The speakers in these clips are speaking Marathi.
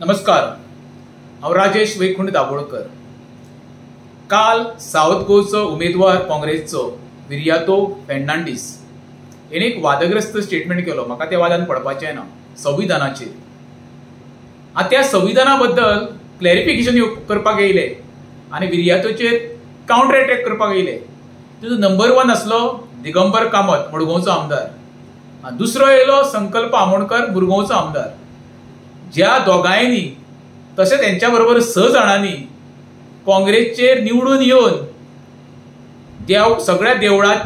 नमस्कार, हांव राजेश वैकुंठ दाबोळकर। काल साउथ गोवचो उमेदवार काँग्रेसचो विर्यातो फेर्नांडीस हेणे एक वादग्रस्त स्टेटमेंट केलो। म्हाका त्या वादान पडपाचें ना संविधानाचेर। त्या संविधाना बद्दल क्लॅरिफिकेशन करपाक येयले आनी विर्यातोचेर काउंटर अटॅक करपाक येयले। तितून नंबर 1 आसलो दिगंबर कामत, मडगांवचो आमदार। दुसरो येयलो संकल्प आमोणकर, मुरगांवचो आमदार। ज्या दोगांयनी तशें त्यांच्या बरोबर 6 जाणांनी काँग्रेसचेर निवडून येवन सगळ्या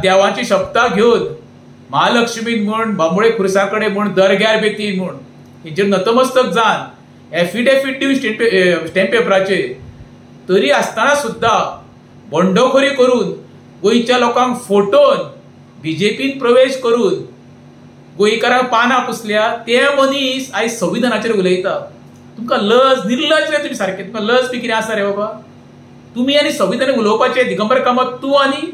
देवाची शपथा घेवन महालक्ष्मी म्हण, बांबोळे खुर्सा कडेन म्हण, दर्ग्यार बेती म्हण हेंचेर नतमस्तक जावन एफिडेविट दिवन स्टॅम्प पेपराचेर, तरी आसतना सुद्दां बंडखोरी करून गोंयच्या लोकांक फटोवन बीजेपीन प्रवेश करून गोंयकारांक पानां पुसल्या ते मनीस आयज संविधानाचेर उलयता। तुमकां लज निर्लज रे तुमी सारके, तुमकां लज बी कितें आसा रे बाबा? तुमी आनी संविधान उलोवपाचें दिगंबर कामत, तूं आनी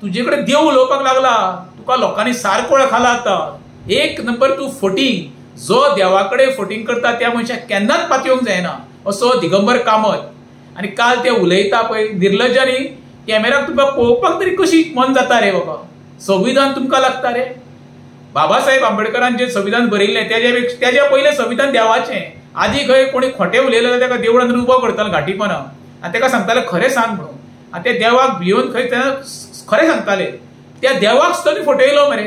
तुजे कडेन देव उलोवपाक लागला। तुका लोकांनी सारको वळखला आतां। एक नंबर तूं फटींग, जो देवा कडेन फटींग करता त्या मनशाक केन्नाच पातयेवंक जायना असो दिगंबर कामत। आनी काल ते उलयता पळय निर्लजांनी, कॅमेराक तुका पळोवपाक तरी कशी मन जाता रे बाबा? संविधान तुमकां लागता रे? बाबासाहेब आंबेडकरान जे संविधान बरयल्लें तेज्या पयलें संविधान देवाचें। आदी खंय कोणी खोटें उलयलें जाल्यार ताका देवळान उबो करतालो घांटीपणां आनी ताका सांगताले खरें सांग म्हणून। आनी ते देवाक भियोन खंय खरें सांगताले। त्या देवाक सुद्दां तुमी फटयलो मरे।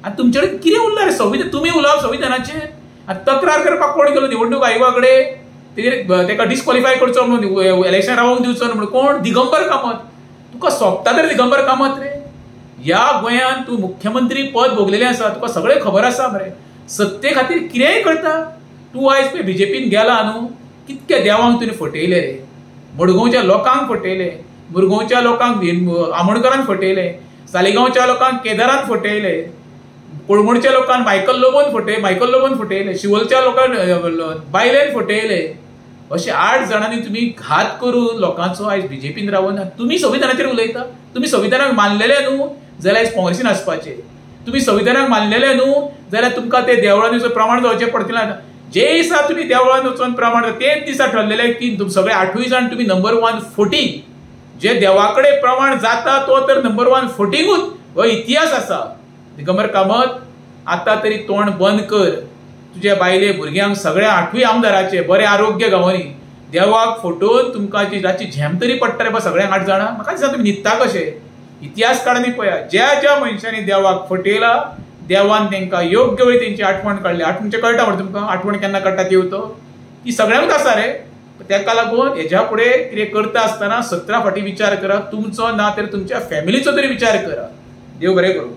आनी तुमचे कडेन कितें उरलां रे संविधान? तुमी उलोवप संविधानाचेर? आनी तक्रार करपाक कोण गेलो निवडणूक आयोगा कडेन? ताका डिस्क्वॉलिफाय करचो म्हणून, इलेक्शन रावंक दिवचो म्हणून कोण? दिगंबर कामत। तुका सोंपता तर दिगंबर कामत रे? ह्या गोंयांत तूं मुख्यमंत्री पद भोगलेलें आसा, तुका सगळें खबर आसा मरे। सत्ते खातीर कितेंय करता तूं। आयज पळय बीजेपीन गेला न्हू, कितक्या देवांक तुवें फटयले रे। मडगांवच्या लोकांक फटयले, मुरगांवच्या लोकांक आमोणकरान फटयले, सालिगांवच्या लोकांक केदारान फटयले, कोळमोडच्या लोकांक मायकल लोबोन फटयले, शिवोलच्या लोकांक बायलेन फटयले। अशे 8 जाणांनी तुमी घात करून लोकांचो आयज बीजेपीन रावन तुमी संविधानाचेर उलयता। तुमी संविधानाक मानलेले न्हू जाल्यार आयज काँग्रेसीन आसपाचे। तुमी संविधानाक मानलेले न्हू जाल्यार तुमकां ते देवळान वचून प्रमाण जावचें पडटलें। जे दिसा तुमी देवळान वचून प्रमाण तेच दिसा ठरलेले की सगळे 8 जाण तुमी नंबर 1 फटींग। जे देवाकडे प्रमाण जाता तो तर नंबर 1 फटींगूच हो इतिहास आसा। दिगंबर कामत, आतां तरी तोंड बंद कर। तुझ्या बायले भुरग्यांक सगळ्या 8 आमदाराचे बरें आरोग्य गावनी देवाक फटोवन तुमकां रातची झेम तरी पडटा रे बा सगळ्यांक 8 जाणां? म्हाका दिसता तुमी न्हिदता कशे। इतिहास काडनी पळया, ज्या मनशांनी देवाक फटयला देवान तांकां योग्य वेळी तेंची आठवण काडली। आठवणचे कळटा म्हणटा तुमकां? आठवण केन्ना काडटा ती ती सगळ्यांक आसा रे। ताका लागून हेज्या फुडें कितें करता आसतना 17 फावटी विचार करा। तुमचो ना तर तुमच्या फॅमिलीचो तरी विचार करा। देव बरें करूं।